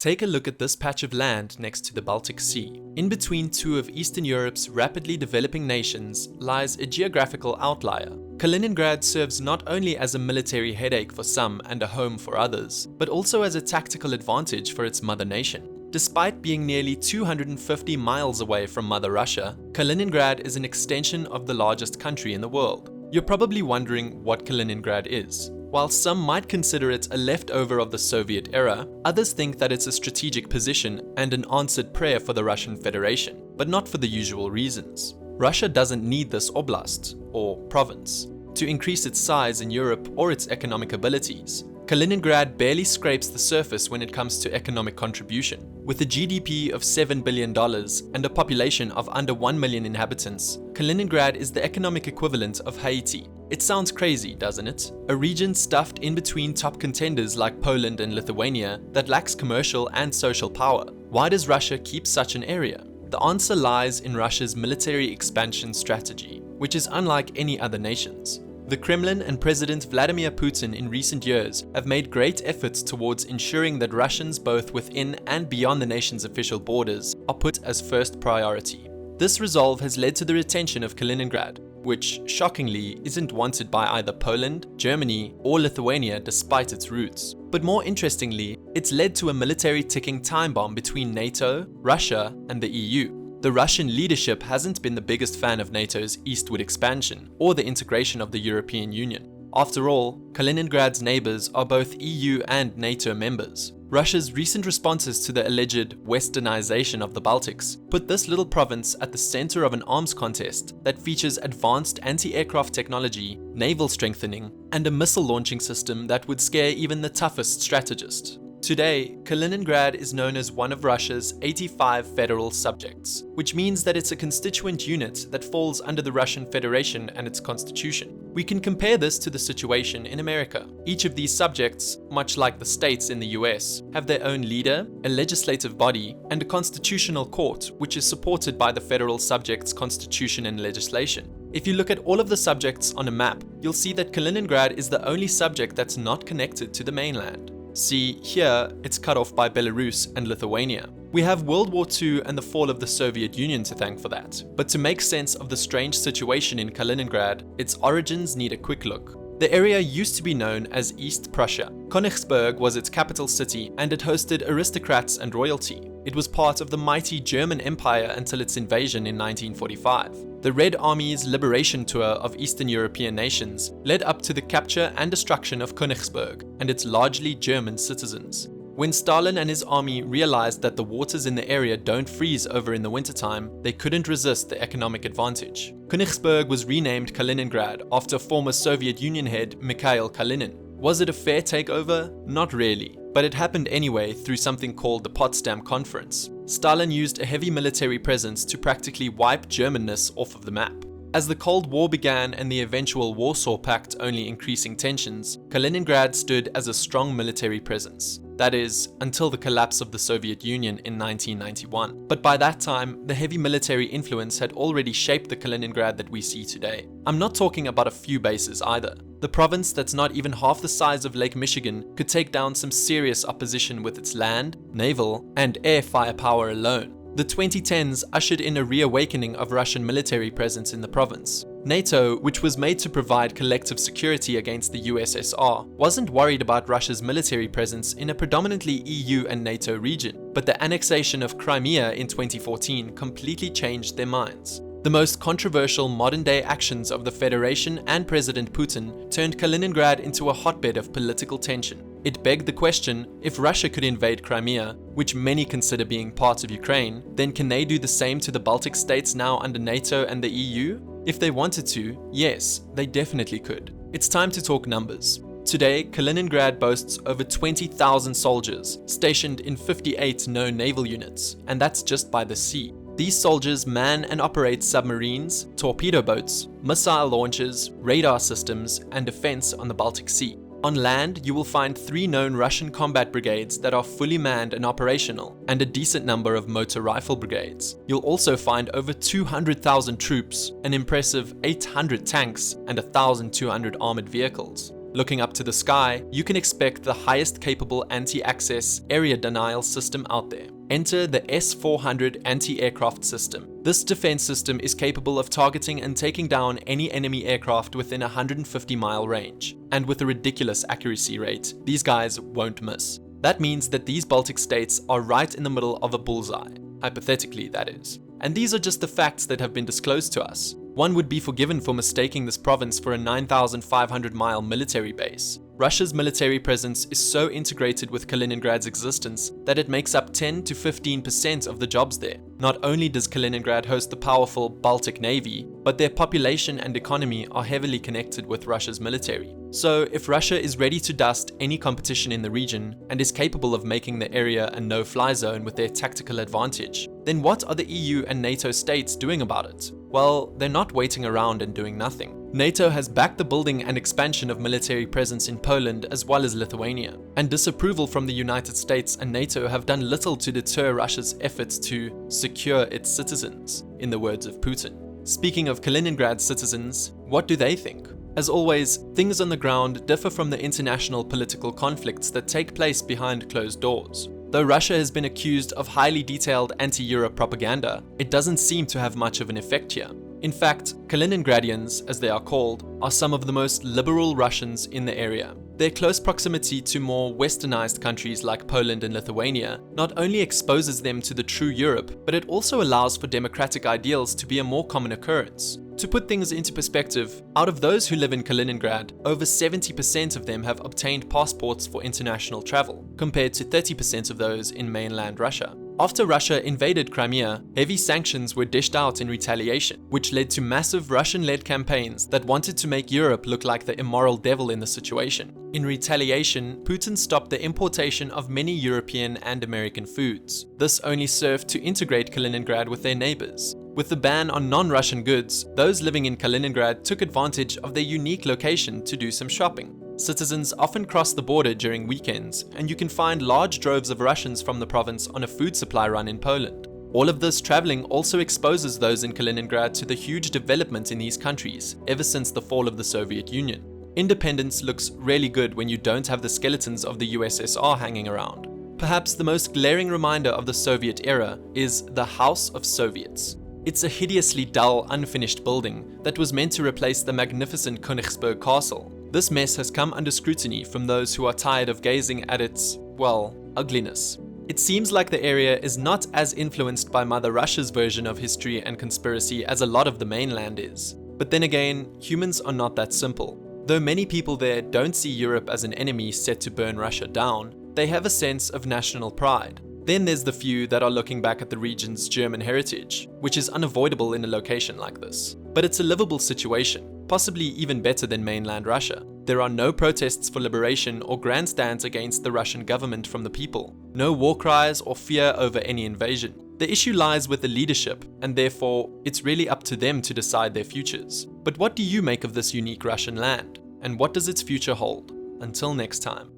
Take a look at this patch of land next to the Baltic Sea. In between two of Eastern Europe's rapidly developing nations lies a geographical outlier. Kaliningrad serves not only as a military headache for some and a home for others, but also as a tactical advantage for its mother nation. Despite being nearly 250 miles away from Mother Russia, Kaliningrad is an extension of the largest country in the world. You're probably wondering what Kaliningrad is. While some might consider it a leftover of the Soviet era, others think that it's a strategic position and an answered prayer for the Russian Federation, but not for the usual reasons. Russia doesn't need this oblast, or province, to increase its size in Europe or its economic abilities. Kaliningrad barely scrapes the surface when it comes to economic contribution. With a GDP of $7 billion and a population of under 1 million inhabitants, Kaliningrad is the economic equivalent of Haiti. It sounds crazy, doesn't it? A region stuffed in between top contenders like Poland and Lithuania that lacks commercial and social power. Why does Russia keep such an area? The answer lies in Russia's military expansion strategy, which is unlike any other nation's. The Kremlin and President Vladimir Putin in recent years have made great efforts towards ensuring that Russians both within and beyond the nation's official borders are put as first priority. This resolve has led to the retention of Kaliningrad, which, shockingly, isn't wanted by either Poland, Germany, or Lithuania despite its roots. But more interestingly, it's led to a military ticking time bomb between NATO, Russia, and the EU. The Russian leadership hasn't been the biggest fan of NATO's eastward expansion or the integration of the European Union. After all, Kaliningrad's neighbors are both EU and NATO members. Russia's recent responses to the alleged westernization of the Baltics put this little province at the center of an arms contest that features advanced anti-aircraft technology, naval strengthening, and a missile launching system that would scare even the toughest strategist. Today, Kaliningrad is known as one of Russia's 85 federal subjects, which means that it's a constituent unit that falls under the Russian Federation and its constitution. We can compare this to the situation in America. Each of these subjects, much like the states in the US, have their own leader, a legislative body, and a constitutional court, which is supported by the federal subject's constitution and legislation. If you look at all of the subjects on a map, you'll see that Kaliningrad is the only subject that's not connected to the mainland. See, here, it's cut off by Belarus and Lithuania. We have World War II and the fall of the Soviet Union to thank for that. But to make sense of the strange situation in Kaliningrad, its origins need a quick look. The area used to be known as East Prussia. Königsberg was its capital city and it hosted aristocrats and royalty. It was part of the mighty German Empire until its invasion in 1945. The Red Army's liberation tour of Eastern European nations led up to the capture and destruction of Königsberg and its largely German citizens. When Stalin and his army realized that the waters in the area don't freeze over in the wintertime, they couldn't resist the economic advantage. Königsberg was renamed Kaliningrad after former Soviet Union head Mikhail Kalinin. Was it a fair takeover? Not really, but it happened anyway through something called the Potsdam Conference. Stalin used a heavy military presence to practically wipe Germanness off of the map. As the Cold War began and the eventual Warsaw Pact only increasing tensions, Kaliningrad stood as a strong military presence. That is, until the collapse of the Soviet Union in 1991. But by that time, the heavy military influence had already shaped the Kaliningrad that we see today. I'm not talking about a few bases either. The province that's not even half the size of Lake Michigan could take down some serious opposition with its land, naval, and air firepower alone. The 2010s ushered in a reawakening of Russian military presence in the province. NATO, which was made to provide collective security against the USSR, wasn't worried about Russia's military presence in a predominantly EU and NATO region, but the annexation of Crimea in 2014 completely changed their minds. The most controversial modern-day actions of the Federation and President Putin turned Kaliningrad into a hotbed of political tension. It begged the question, if Russia could invade Crimea, which many consider being part of Ukraine, then can they do the same to the Baltic states now under NATO and the EU? If they wanted to, yes, they definitely could. It's time to talk numbers. Today, Kaliningrad boasts over 20,000 soldiers, stationed in 58 known naval units, and that's just by the sea. These soldiers man and operate submarines, torpedo boats, missile launchers, radar systems, and defense on the Baltic Sea. On land, you will find 3 known Russian combat brigades that are fully manned and operational, and a decent number of motor rifle brigades. You'll also find over 200,000 troops, an impressive 800 tanks, and 1,200 armored vehicles. Looking up to the sky, you can expect the highest capable anti-access area denial system out there. Enter the S-400 anti-aircraft system. This defense system is capable of targeting and taking down any enemy aircraft within a 150-mile range. And with a ridiculous accuracy rate, these guys won't miss. That means that these Baltic states are right in the middle of a bullseye. Hypothetically, that is. And these are just the facts that have been disclosed to us. One would be forgiven for mistaking this province for a 9,500-mile military base. Russia's military presence is so integrated with Kaliningrad's existence that it makes up 10 to 15% of the jobs there. Not only does Kaliningrad host the powerful Baltic Navy, but their population and economy are heavily connected with Russia's military. So if Russia is ready to dust any competition in the region and is capable of making the area a no-fly zone with their tactical advantage, then what are the EU and NATO states doing about it? Well, they're not waiting around and doing nothing. NATO has backed the building and expansion of military presence in Poland as well as Lithuania, and disapproval from the United States and NATO have done little to deter Russia's efforts to secure its citizens, in the words of Putin. Speaking of Kaliningrad's citizens, what do they think? As always, things on the ground differ from the international political conflicts that take place behind closed doors. Though Russia has been accused of highly detailed anti-Europe propaganda, it doesn't seem to have much of an effect here. In fact, Kaliningradians, as they are called, are some of the most liberal Russians in the area. Their close proximity to more westernized countries like Poland and Lithuania not only exposes them to the true Europe, but it also allows for democratic ideals to be a more common occurrence. To put things into perspective, out of those who live in Kaliningrad, over 70% of them have obtained passports for international travel, compared to 30% of those in mainland Russia. After Russia invaded Crimea, heavy sanctions were dished out in retaliation, which led to massive Russian-led campaigns that wanted to make Europe look like the immoral devil in the situation. In retaliation, Putin stopped the importation of many European and American foods. This only served to integrate Kaliningrad with their neighbors. With the ban on non-Russian goods, those living in Kaliningrad took advantage of their unique location to do some shopping. Citizens often cross the border during weekends, and you can find large droves of Russians from the province on a food supply run in Poland. All of this traveling also exposes those in Kaliningrad to the huge development in these countries ever since the fall of the Soviet Union. Independence looks really good when you don't have the skeletons of the USSR hanging around. Perhaps the most glaring reminder of the Soviet era is the House of Soviets. It's a hideously dull, unfinished building that was meant to replace the magnificent Königsberg Castle. This mess has come under scrutiny from those who are tired of gazing at its, well, ugliness. It seems like the area is not as influenced by Mother Russia's version of history and conspiracy as a lot of the mainland is. But then again, humans are not that simple. Though many people there don't see Europe as an enemy set to burn Russia down, they have a sense of national pride. Then there's the few that are looking back at the region's German heritage, which is unavoidable in a location like this. But it's a livable situation, possibly even better than mainland Russia. There are no protests for liberation or grandstands against the Russian government from the people, no war cries or fear over any invasion. The issue lies with the leadership, and therefore, it's really up to them to decide their futures. But what do you make of this unique Russian land? And what does its future hold? Until next time.